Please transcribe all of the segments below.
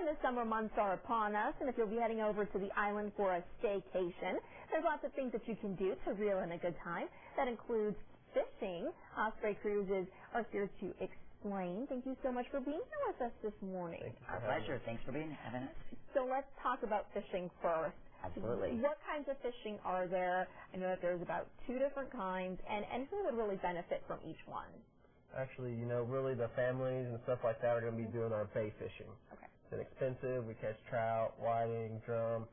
the summer months are upon us, and if you'll be heading over to the island for a staycation, there's lots of things that you can do to reel in a good time. That includes fishing. Osprey Cruises are here to explain. Thank you so much for being here with us this morning. Our pleasure. Thanks for having us. So let's talk about fishing first. Absolutely. What kinds of fishing are there? I know that there's about 2 different kinds, and who would really benefit from each one? Actually, really the families and stuff like that are going to be doing our bay fishing. Okay. It's inexpensive. We catch trout, whiting, drum,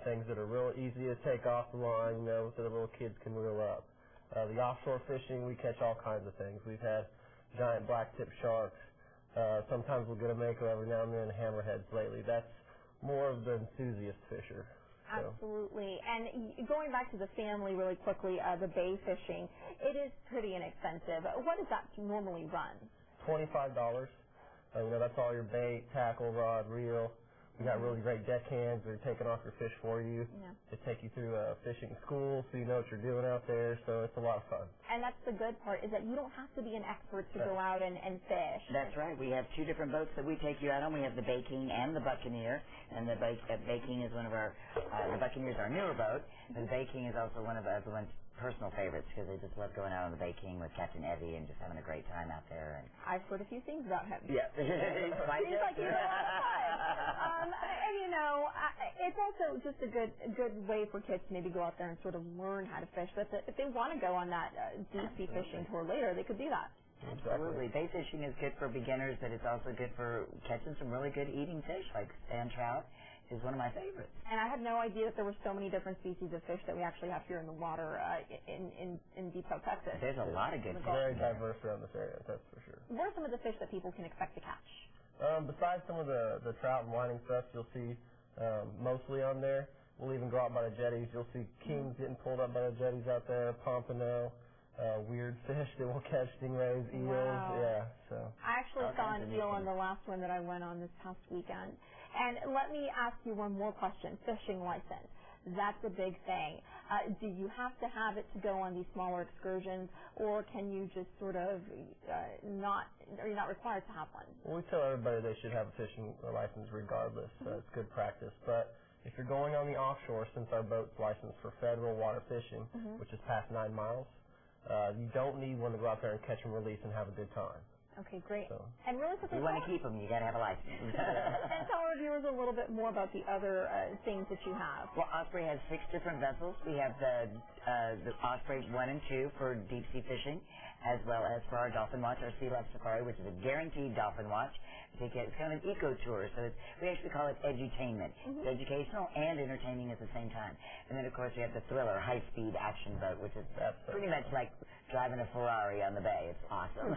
things that are real easy to take off the line, so the little kids can reel up. The offshore fishing, we catch all kinds of things. We've had giant blacktip sharks. Sometimes we'll get a mako every now and then, hammerheads lately. That's more of the enthusiast fisher. Absolutely. And going back to the family really quickly, the bay fishing, it is pretty inexpensive. What does that normally run? $25. That's all your bait, tackle, rod, reel. We got really great deckhands. They're taking off your fish for you. Yeah. They take you through a fishing school so you know what you're doing out there, so it's a lot of fun. And that's the good part, is that you don't have to be an expert to go out and fish. That's right. We have 2 different boats that we take you out on. We have the Bay King and the Buccaneer, and the Bay King is one of our, the Buccaneer is our newer boat, and the Bay King is also one of everyone's personal favorites because they just love going out on the Bay King with Captain Evie and just having a great time out there. And I've heard a few things about him. Yeah. Seems like he's a lot of fun. And it's also just a good way for kids to maybe go out there and sort of learn how to fish. But if they want to go on that deep sea fishing tour later, they could do that. Absolutely. Bay fishing is good for beginners, but it's also good for catching some really good eating fish, like sand trout is one of my favorites. And I had no idea that there were so many different species of fish that we actually have here in the water in Deep South Texas. There's a lot of good fish. Very diverse around this area, that's for sure. What are some of the fish that people can expect to catch? Besides some of the trout and whiting stuff you'll see mostly on there, we'll even go out by the jetties. You'll see kings getting pulled up by the jetties out there, pompano, weird fish that will catch, stingrays, eels. Wow. Yeah, so. I actually saw an eel on the last one that I went on this past weekend. And let me ask you one more question. Fishing license. That's a big thing. Do you have to have it to go on these smaller excursions, or can you just sort of are you not required to have one? Well, we tell everybody they should have a fishing license regardless. It's good practice. But if you're going on the offshore, since our boat's licensed for federal water fishing, which is past 9 miles, you don't need one to go out there and catch and release and have a good time. Okay, great. So, and really quickly, you want to keep them, you got to have a license. And tell our viewers a little bit more about the other things that you have. Well, Osprey has 6 different vessels. We have the Osprey 1 and 2 for deep sea fishing, as well as for our Dolphin Watch, our Sea Life Safari, which is a guaranteed dolphin watch. It's kind of an eco tour, so we actually call it edutainment. It's educational and entertaining at the same time. And then, of course, we have the Thriller high-speed action boat, which is pretty much like driving a Ferrari on the bay. It's awesome.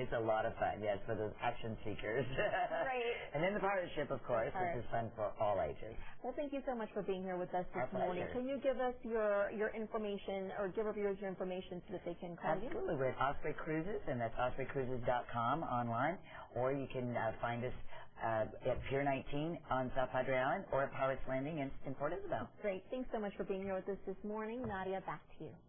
It's a lot of fun, yes, for those action seekers. Great. And then the pirate ship, of course, which is fun for all ages. Well, thank you so much for being here with us this morning. Pleasure. Can you give us your information, or give our viewers your information so that they can call you? Absolutely. We're at Osprey Cruises, and that's ospreycruises.com online, or you can find us at Pier 19 on South Padre Island, or at Pirates Landing in Port Isabel. Great. Thanks so much for being here with us this morning. Nadia, back to you.